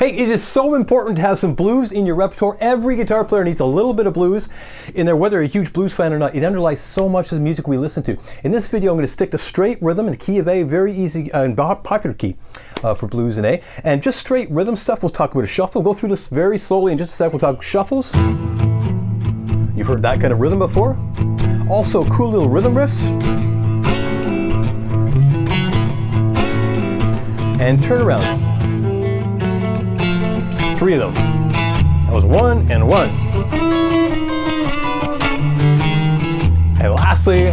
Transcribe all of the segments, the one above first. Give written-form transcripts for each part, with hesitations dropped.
Hey, it is so important to have some blues in your repertoire. Every guitar player needs a little bit of blues in there, whether you're a huge blues fan or not. It underlies so much of the music we listen to. In this video, I'm going to stick to straight rhythm in the key of A, very easy and popular key for blues in A. And just straight rhythm stuff. We'll talk about a shuffle. We'll go through this very slowly in just a sec. We'll talk shuffles. You've heard that kind of rhythm before. Also, cool little rhythm riffs. And turnarounds. 3 of them. That was 1 and 1. And lastly,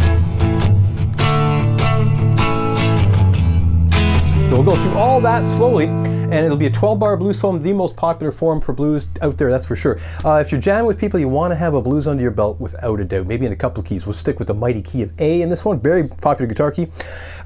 so we'll go through all that slowly, and it'll be a 12-bar blues form, the most popular form for blues out there, that's for sure. If you're jamming with people, you want to have a blues under your belt without a doubt, maybe in a couple of keys. We'll stick with the mighty key of A in this one, very popular guitar key.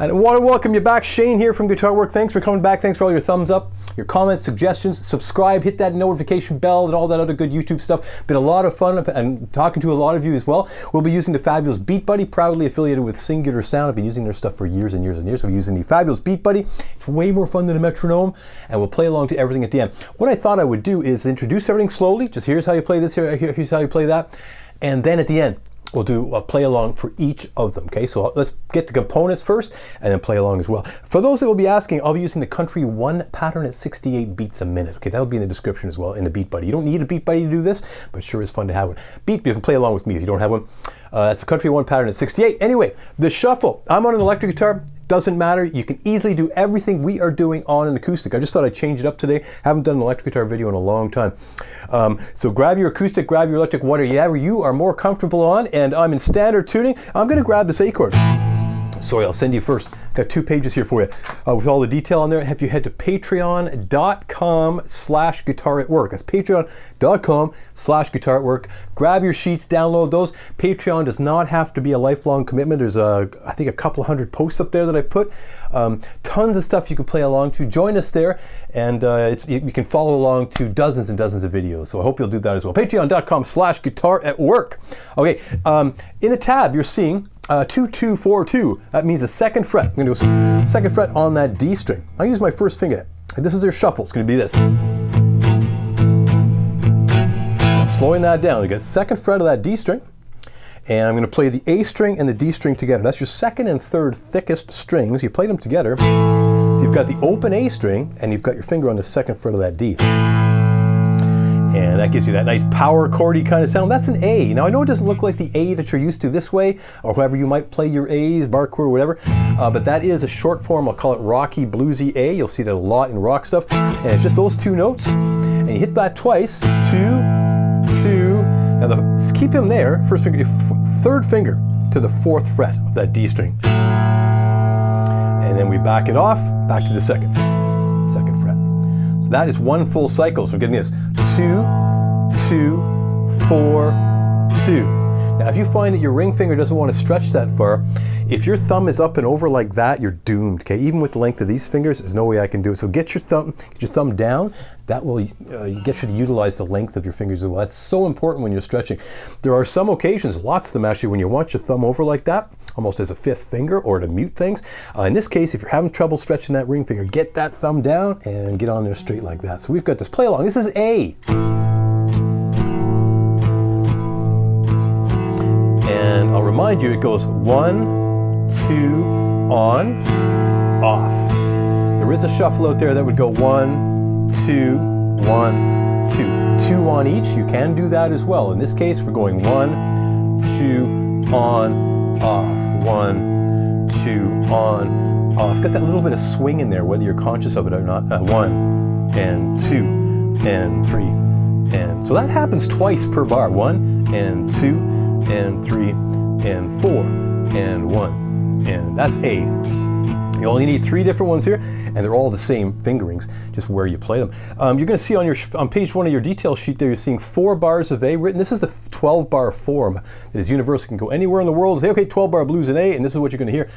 And I want to welcome you back. Shane here from Guitar Work. Thanks for coming back. Thanks for all your thumbs up, your comments, suggestions, subscribe, hit that notification bell and all that other good YouTube stuff. Been a lot of fun and talking to a lot of you as well. We'll be using the fabulous BeatBuddy, proudly affiliated with Singular Sound. I've been using their stuff for years and years and years. We'll be using the fabulous BeatBuddy. It's way more fun than a metronome, and we'll play along to everything at the end. What I thought I would do is introduce everything slowly. Just here's how you play this, here's how you play that. And then at the end, we'll do a play along for each of them. Okay, so let's get the components first and then play along as well. For those that will be asking, I'll be using the Country 1 pattern at 68 beats a minute. Okay, that'll be in the description as well in the BeatBuddy. You don't need a BeatBuddy to do this, but it sure is fun to have one. You can play along with me if you don't have one. That's the Country 1 pattern at 68. Anyway, the shuffle. I'm on an electric guitar. Doesn't matter. You can easily do everything we are doing on an acoustic. I just thought I'd change it up today. Haven't done an electric guitar video in a long time. So grab your acoustic, grab your electric, whatever you are more comfortable on. And I'm in standard tuning. I'm going to grab this A chord. Sorry, I'll send you first. Got 2 pages here for you with all the detail on there. Have you head to patreon.com/guitaratwork. That's patreon.com/guitaratwork. Grab your sheets, download those. Patreon does not have to be a lifelong commitment. There's I think a couple hundred posts up there that I put. Tons of stuff you can play along to. Join us there, and you can follow along to dozens and dozens of videos. So I hope you'll do that as well. Patreon.com/guitaratwork. Okay, in the tab you're seeing 2-2-4-2. That means the 2nd fret. I'm going to do a 2nd fret on that D string. I'll use my first finger. This is their shuffle. It's going to be this. Slowing that down. You got 2nd fret of that D string, and I'm going to play the A string and the D string together. That's your 2nd and 3rd thickest strings. You play them together. So you've got the open A string, and you've got your finger on the 2nd fret of that D. And that gives you that nice power chordy kind of sound. That's an A. Now I know it doesn't look like the A that you're used to this way, or however you might play your A's, bar chord, whatever. But that is a short form. I'll call it rocky, bluesy A. You'll see that a lot in rock stuff. And it's just those 2 notes. And you hit that twice. 2, 2. Now just keep him there. First finger, your 3rd finger to the 4th fret of that D string. And then we back it off, back to the 2nd fret. So that is 1 full cycle. So we're getting this 2, 2, 4, 2. Now if you find that your ring finger doesn't want to stretch that far, if your thumb is up and over like that, you're doomed. Okay, even with the length of these fingers, there's no way I can do it. So get your thumb down. That will get you to utilize the length of your fingers as well. That's so important when you're stretching. There are some occasions, lots of them actually, when you want your thumb over like that, almost as a 5th finger or to mute things. In this case, if you're having trouble stretching that ring finger, get that thumb down and get on there straight like that. So we've got this play along. This is A. And I'll remind you, it goes 1, 2, on, off. There is a shuffle out there that would go 1, 2, 1, 2. 2 on each. You can do that as well. In this case, we're going 1, 2, on, off. 1, 2, on, off. Got that little bit of swing in there, whether you're conscious of it or not. 1 and 2 and 3. And so that happens twice per bar. 1 and 2 and 3 and 4 and 1. And that's A. You only need 3 different ones here, and they're all the same fingerings, just where you play them. You're going to see on page 1 of your detail sheet there, you're seeing 4 bars of A written. This is the 12-bar form that is universal. You can go anywhere in the world and say, okay, 12-bar blues in A, and this is what you're going to hear.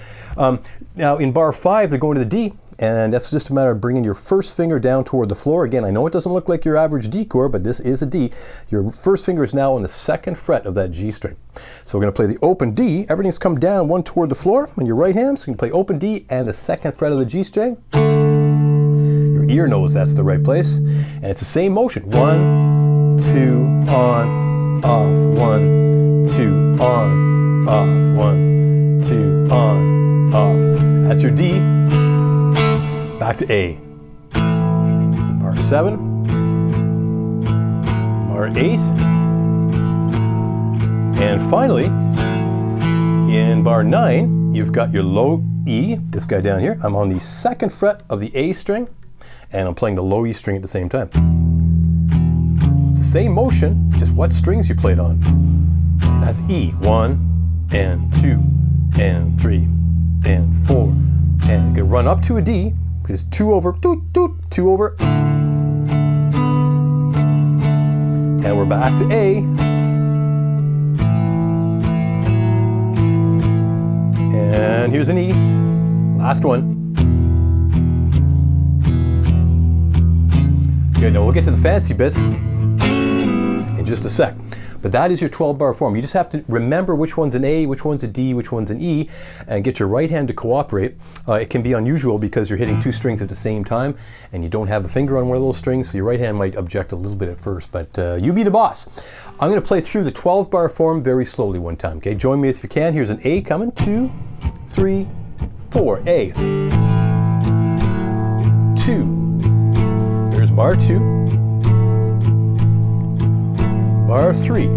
Now in bar 5, they're going to the D. And that's just a matter of bringing your first finger down toward the floor. Again, I know it doesn't look like your average D chord, but this is a D. Your first finger is now on the 2nd fret of that G string. So we're going to play the open D. Everything's come down one toward the floor on your right hand. So you can play open D and the 2nd fret of the G string. Your ear knows that's the right place. And it's the same motion. 1, 2, on, off, 1, 2, on, off, 1, 2, on, off. That's your D. Back to A. Bar 7, bar 8, and finally, in bar 9, you've got your low E, this guy down here. I'm on the 2nd fret of the A string, and I'm playing the low E string at the same time. It's the same motion, just what strings you played on. That's E. 1, and 2, and 3, and 4, and you can run up to a D, because 2 over, doot, doot, 2 over. And we're back to A. And here's an E. Last one. Good, now we'll get to the fancy bits in just a sec. But that is your 12-bar form. You just have to remember which one's an A, which one's a D, which one's an E, and get your right hand to cooperate. It can be unusual because you're hitting 2 strings at the same time, and you don't have a finger on one of those strings, so your right hand might object a little bit at first, but you be the boss. I'm going to play through the 12-bar form very slowly one time. Okay, join me if you can. Here's an A coming. 2, 3, 4. A. 2. There's bar 2. Bar 3,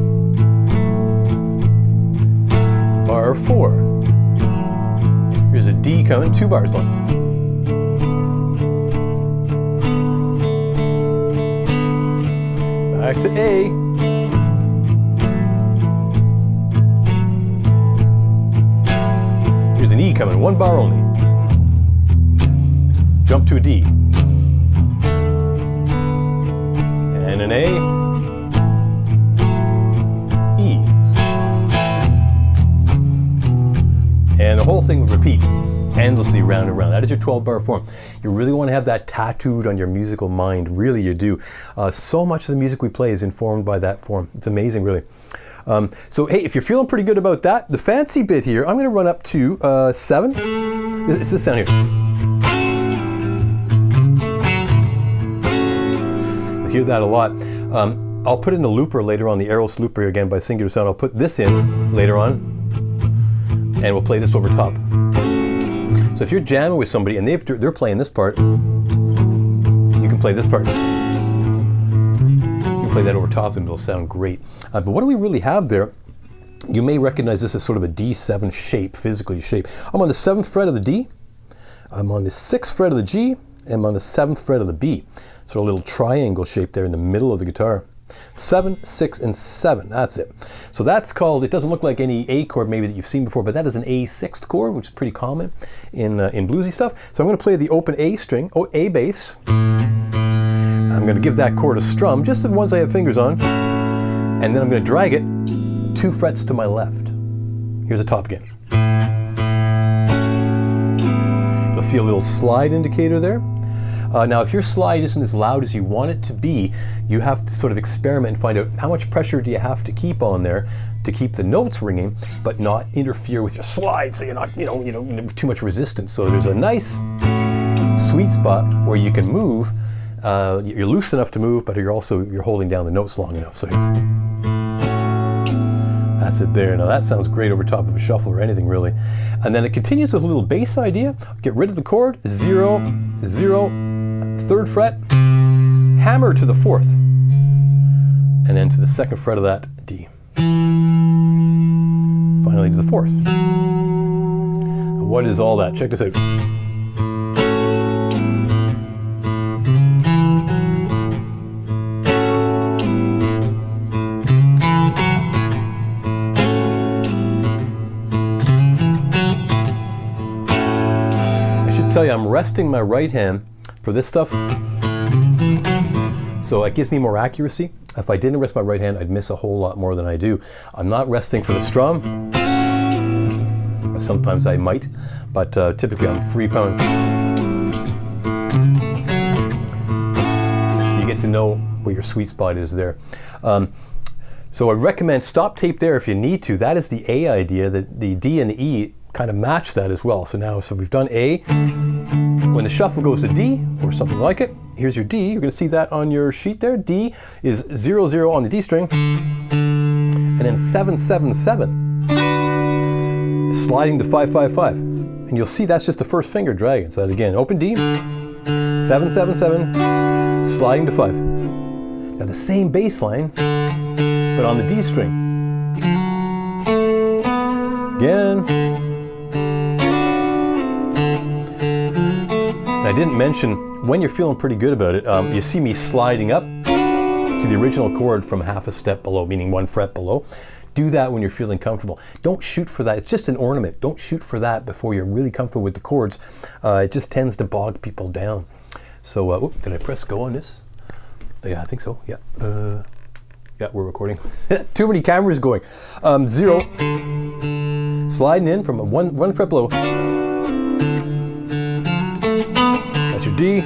bar 4, here's a D coming, 2 bars long. Back to A. Here's an E coming, 1 bar only. Jump to a D. And an A. And the whole thing would repeat endlessly round and round. That is your 12-bar form. You really want to have that tattooed on your musical mind. Really, you do. So much of the music we play is informed by that form. It's amazing, really. So, hey, if you're feeling pretty good about that, the fancy bit here, I'm going to run up to 7. It's this sound here. You'll hear that a lot. I'll put in the looper later on, the Aeros Looper again by Singular Sound. I'll put this in later on. And we'll play this over top. So if you're jamming with somebody and they're playing this part, you can play this part. You can play that over top and it'll sound great. But what do we really have there? You may recognize this as sort of a D7 shape, physically shape. I'm on the 7th fret of the D. I'm on the 6th fret of the G. And I'm on the 7th fret of the B. Sort of a little triangle shape there in the middle of the guitar. 7, 6, and 7. That's it. So that's called, it doesn't look like any A chord maybe that you've seen before, but that is an A6th chord, which is pretty common in bluesy stuff. So I'm going to play the open A string, A bass. I'm going to give that chord a strum, just the ones I have fingers on. And then I'm going to drag it 2 frets to my left. Here's the top again. You'll see a little slide indicator there. Now, if your slide isn't as loud as you want it to be, you have to sort of experiment and find out how much pressure do you have to keep on there to keep the notes ringing, but not interfere with your slide, so you're not, too much resistance. So there's a nice sweet spot where you can move. You're loose enough to move, but you're holding down the notes long enough. So that's it there. Now that sounds great over top of a shuffle or anything really. And then it continues with a little bass idea. Get rid of the chord, 0, 0, 3rd fret, hammer to the 4th, and then to the 2nd fret of that D. Finally to the 4th. What is all that? Check this out. I should tell you, I'm resting my right hand for this stuff, so it gives me more accuracy. If I didn't rest my right hand, I'd miss a whole lot more than I do. I'm not resting for the strum. Sometimes I might, but typically I'm free pound. So you get to know where your sweet spot is there. So I recommend stop tape there if you need to. That is the A idea. The D and the E kind of match that as well. So now, so we've done A. When the shuffle goes to D or something like it, here's your D. You're going to see that on your sheet there. D is 0, 0 on the D string, and then 7, 7, 7, sliding to 5, 5, 5. And you'll see that's just the first finger dragging. So that again, open D, 7, 7, 7, sliding to 5. Now the same bass line, but on the D string. Again. And I didn't mention, when you're feeling pretty good about it, you see me sliding up to the original chord from half a step below, meaning 1 fret below. Do that when you're feeling comfortable. Don't shoot for that. It's just an ornament. Don't shoot for that before you're really comfortable with the chords. It just tends to bog people down. So, did I press go on this? Yeah, I think so. Yeah. Yeah, we're recording. Too many cameras going. 0. Sliding in from one fret below. That's your D.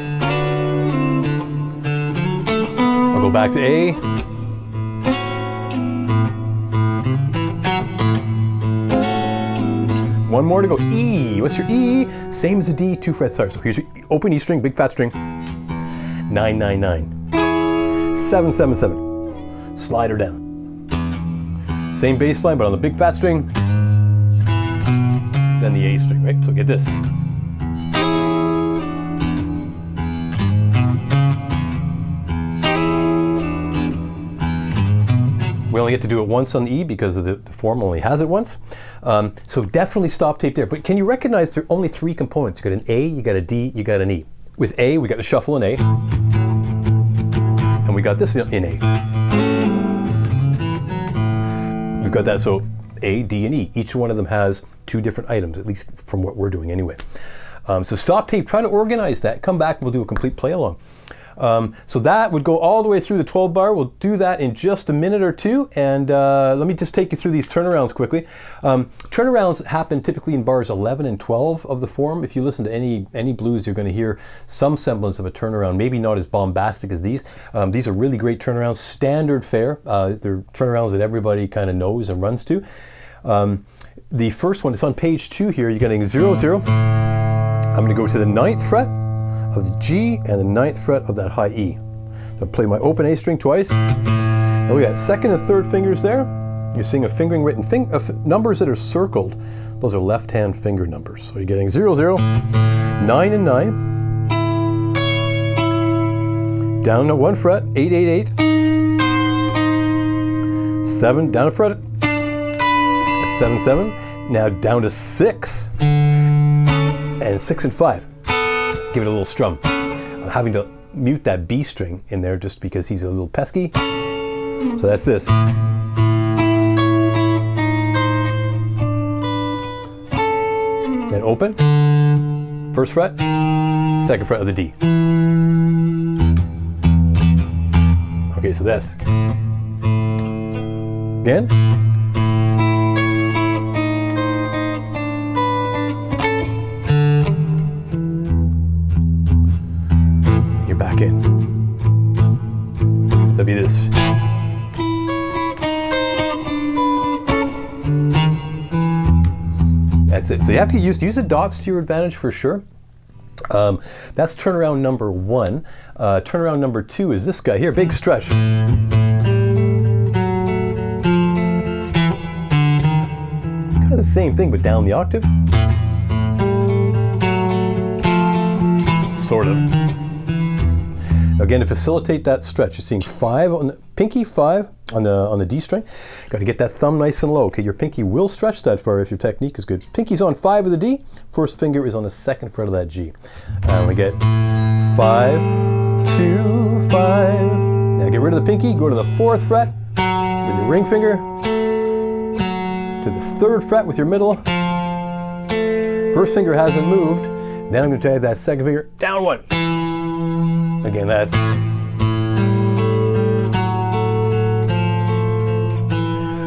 I'll go back to A. One more to go. E. What's your E? Same as a D, 2 frets higher. So here's your open E string, big fat string. 9, 9, 9. 7, 7, 7. Slide her down. Same bass line, but on the big fat string. Then the A string, right? So get this. We only get to do it once on the E because the form only has it once. So definitely stop tape there. But can you recognize there are only 3 components? You got an A, you got a D, you got an E. With A, we got to shuffle an A. And we got this in A. We've got that, so A, D, and E. Each one of them has 2 different items, at least from what we're doing anyway. So stop tape, try to organize that. Come back, we'll do a complete play along. So that would go all the way through the 12 bar. We'll do that in just a minute or two. And let me just take you through these turnarounds quickly. Turnarounds happen typically in bars 11 and 12 of the form. If you listen to any blues, you're going to hear some semblance of a turnaround, maybe not as bombastic as these. These are really great turnarounds, standard fare. They're turnarounds that everybody kind of knows and runs to. The first one is on page 2 here. You're getting 0, 0. I'm going to go to the 9th fret of the G and the 9th fret of that high E. So I'll play my open A string twice. Now we got 2nd and 3rd fingers there. You're seeing a fingering written numbers that are circled. Those are left-hand finger numbers. So you're getting 0, 0, 9 and 9. Down to 1 fret, 8, 8, 8. 7, down a fret, 7, 7. Now down to 6. And 6 and 5. Give it a little strum. I'm having to mute that B string in there just because he's a little pesky. So that's this. Then open, 1st fret, 2nd fret of the D. Okay, so this. Again. Back in. That'll be this. That's it. So you have to use the dots to your advantage for sure. That's turnaround number 1. Turnaround number 2 is this guy here, big stretch. Kind of the same thing, but down the octave. Sort of. Again, to facilitate that stretch, you're seeing 5 on the pinky, 5 on the D string. Got to get that thumb nice and low. Okay, your pinky will stretch that far if your technique is good. Pinky's on 5 of the D. 1st finger is on the 2nd fret of that G. And we get 5, 2, 5. Now get rid of the pinky. Go to the 4th fret with your ring finger. To the 3rd fret with your middle. 1st finger hasn't moved. Then I'm going to take that 2nd finger down 1. Again, that's.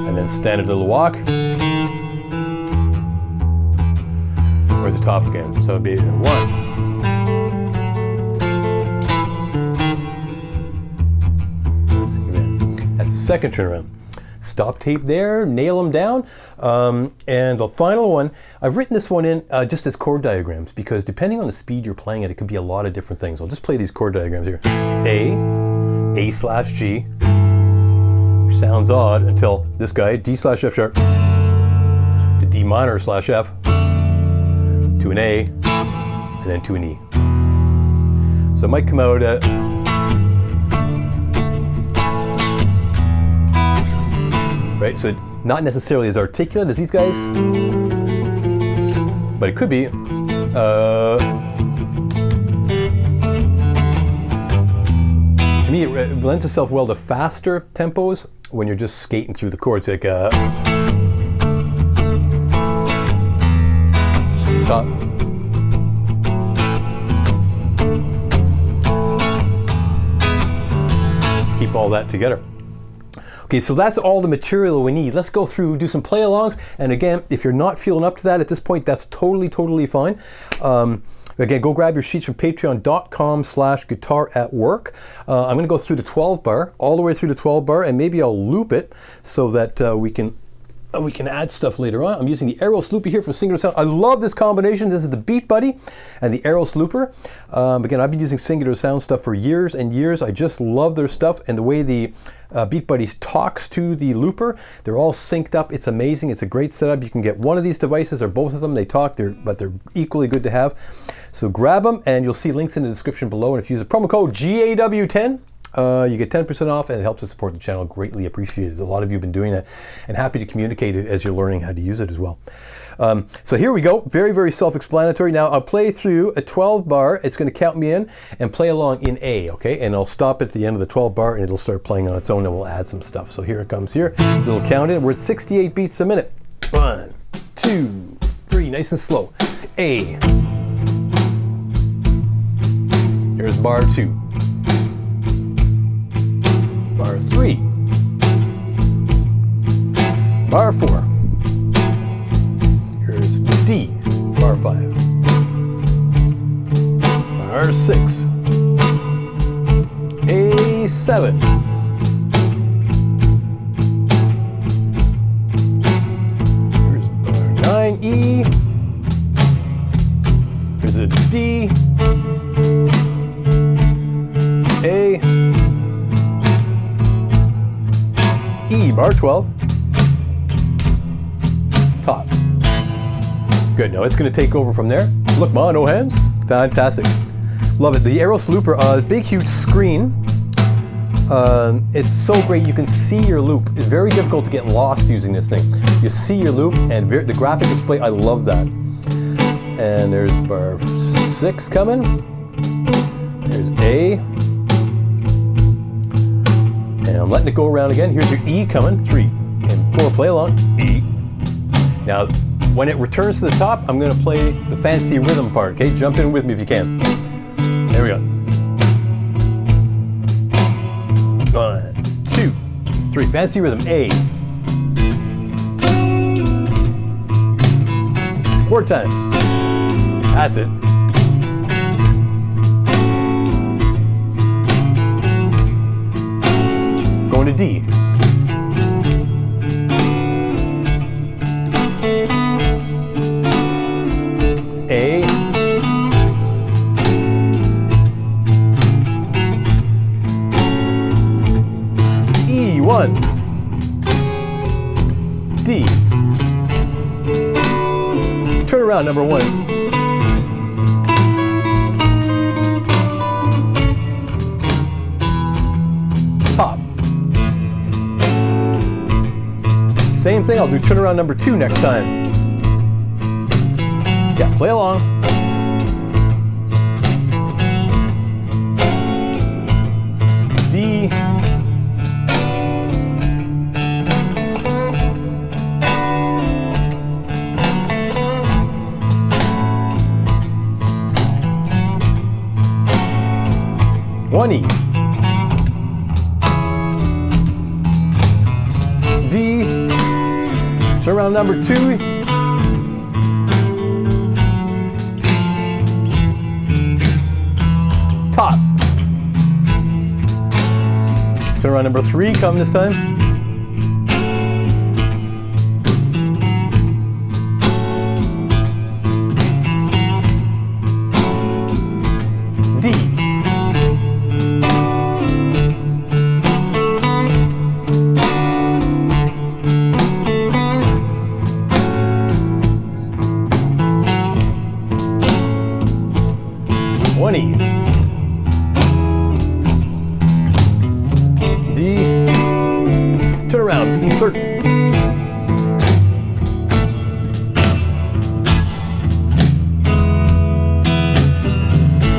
And then standard little walk. Or the top again. So it'd be 1. That's the 2nd turnaround. Stop tape there, nail them down. And the final one, I've written this one in just as chord diagrams, because depending on the speed you're playing it, it could be a lot of different things. I'll just play these chord diagrams here. A/G, which sounds odd until this guy, D/F sharp, to D minor/F, to an A, and then to an E. So it might come out right, so not necessarily as articulate as these guys, but it could be. To me, it lends itself well to faster tempos when you're just skating through the chords, like top. Keep all that together. Okay, so that's all the material we need. Let's go through, do some play-alongs, and again, if you're not feeling up to that at this point, that's totally fine. Again, go grab your sheets from patreon.com/guitaratwork. I'm going to go through the 12 bar, all the way through the 12 bar, and maybe I'll loop it so that we can add stuff later on. I'm using the Aeros Looper here from Singular Sound. I love this combination. This is the BeatBuddy and the Aeros Looper. Again, I've been using Singular Sound stuff for years and years. I just love their stuff, and the way the BeatBuddy talks to the looper, they're all synced up. It's amazing. It's a great setup. You can get one of these devices or both of them. They talk, but they're equally good to have. So grab them, and you'll see links in the description below. And if you use the promo code GAW10, you get 10% off, and it helps us support the channel. Greatly appreciated. A lot of you have been doing that, and happy to communicate it as you're learning how to use it as well. So here we go. Very self-explanatory. Now I'll play through a 12 bar. It's going to count me in and play along in A, okay? And I'll stop at the end of the 12 bar, and it'll start playing on its own, and we'll add some stuff. So here it comes here. Little count in. We're at 68 beats a minute. 1, 2, 3. Nice and slow. A. Here's bar 2. Bar 3. Bar 4. Here's D. Bar 5. Bar 6. A7. Here's bar 9. E. Here's a D. A. E, bar 12, top. Good, now it's going to take over from there. Look, ma, no hands. Fantastic. Love it. The Aeros Looper, big, huge screen. It's so great. You can see your loop. It's very difficult to get lost using this thing. You see your loop, and the graphic display, I love that. And there's bar 6 coming. There's A. And I'm letting it go around again. Here's your E coming, 3 and 4, play along, E. Now, when it returns to the top, I'm gonna play the fancy rhythm part, okay? Jump in with me if you can. There we go. 1, 2, 3, fancy rhythm, A. 4 times. That's it. Going to D. A. E1. D. Turn around, number 1. Top. Same thing, I'll do turnaround number 2 next time. Yeah, play along. D. One E. D. Turn around number 2. Top. Turn around number 3, come this time. third.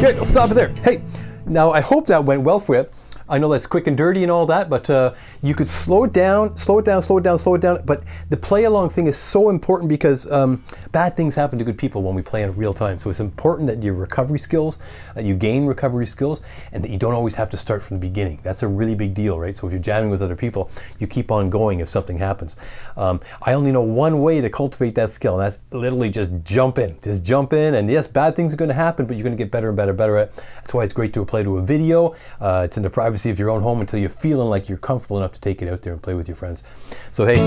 Good, I'll stop it there. Hey, now I hope that went well for you. I know that's quick and dirty and all that, but you could slow it down, slow it down, slow it down, slow it down. But the play along thing is so important because bad things happen to good people when we play in real time. So it's important that your recovery skills, that you gain recovery skills, and that you don't always have to start from the beginning. That's a really big deal, right? So if you're jamming with other people, you keep on going if something happens. I only know one way to cultivate that skill, and that's literally just jump in. Just jump in, and yes, bad things are going to happen, but you're going to get better and better and better at it. That's why it's great to play to a video. It's in the privacy of your own home until you're feeling like you're comfortable enough to take it out there and play with your friends. So hey,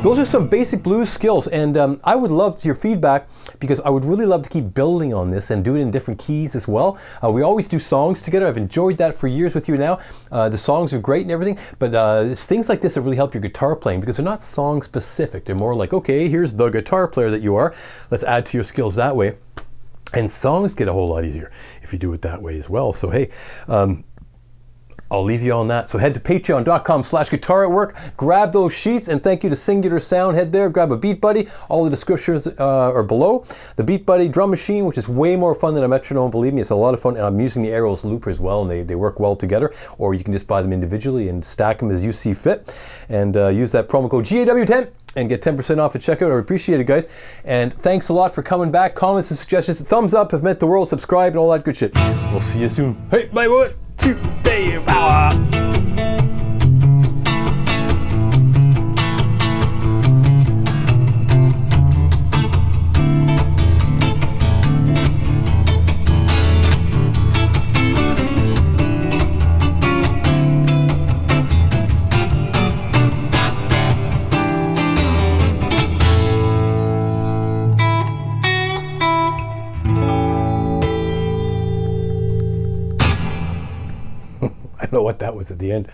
those are some basic blues skills, and I would love your feedback because I would really love to keep building on this and do it in different keys as well. We always do songs together. I've enjoyed that for years with you now. The songs are great and everything, but it's things like this that really help your guitar playing because they're not song specific. They're more like, okay, here's the guitar player that you are. Let's add to your skills that way. And songs get a whole lot easier if you do it that way as well. So hey, I'll leave you on that. So head to patreon.com/guitar@work, grab those sheets, and thank you to Singular Sound. Head there, grab a BeatBuddy. All the descriptions are below. The BeatBuddy drum machine, which is way more fun than a metronome, believe me, it's a lot of fun. And I'm using the Aeros Looper as well, and they work well together. Or you can just buy them individually and stack them as you see fit. And use that promo code GAW10 and get 10% off at checkout. I appreciate it, guys. And thanks a lot for coming back. Comments and suggestions, thumbs up have meant the world. Subscribe and all that good shit. We'll see you soon. Hey, bye, 1, 2, 3, power. I don't know what that was at the end.